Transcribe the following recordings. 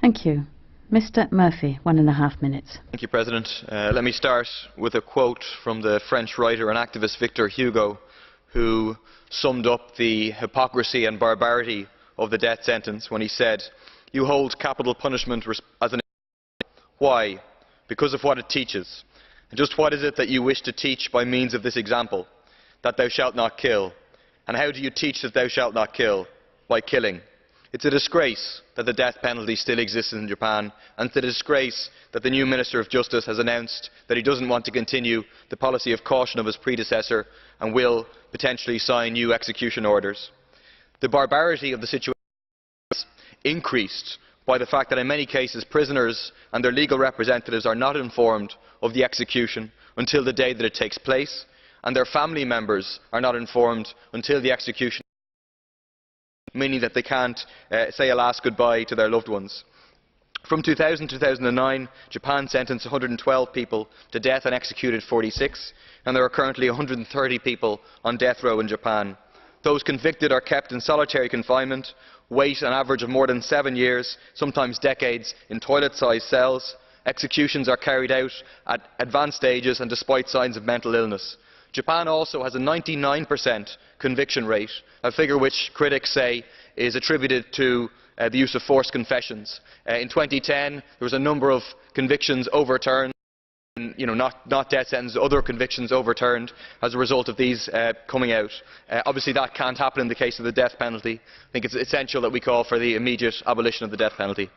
Thank you. Mr. Murphy, 1.5 minutes. Thank you, President. Let me start with a quote from the French writer and activist Victor Hugo, who summed up the hypocrisy and barbarity of the death sentence when he said, "You hold capital punishment as an why? Because of what it teaches. And just what is it that you wish to teach by means of this example? That thou shalt not kill. And how do you teach that thou shalt not kill? By killing." It's a disgrace that the death penalty still exists in Japan, and it's a disgrace that the new Minister of Justice has announced that he doesn't want to continue the policy of caution of his predecessor and will potentially sign new execution orders. The barbarity of the situation is increased by the fact that in many cases prisoners and their legal representatives are not informed of the execution until the day that it takes place, and their family members are not informed until the execution, meaning that they can't say a last goodbye to their loved ones. From 2000 to 2009, Japan sentenced 112 people to death and executed 46, and there are currently 130 people on death row in Japan. Those convicted are kept in solitary confinement, wait an average of more than 7 years, sometimes decades, in toilet-sized cells. Executions are carried out at advanced stages and despite signs of mental illness. Japan also has a 99% conviction rate, a figure which critics say is attributed to the use of forced confessions. In 2010, there was a number of convictions overturned, not death sentences, other convictions overturned as a result of these coming out. Obviously that can't happen in the case of the death penalty. I think it's essential that we call for the immediate abolition of the death penalty.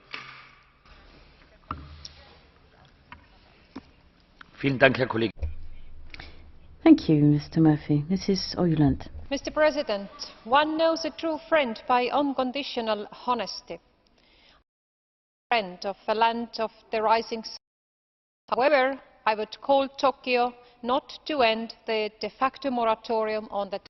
Thank you, Mr. Murphy. Mrs. Oyuland. Mr. President, one knows a true friend by unconditional honesty. Friend of a land of the rising sun. However, I would call Tokyo not to end the de facto moratorium on the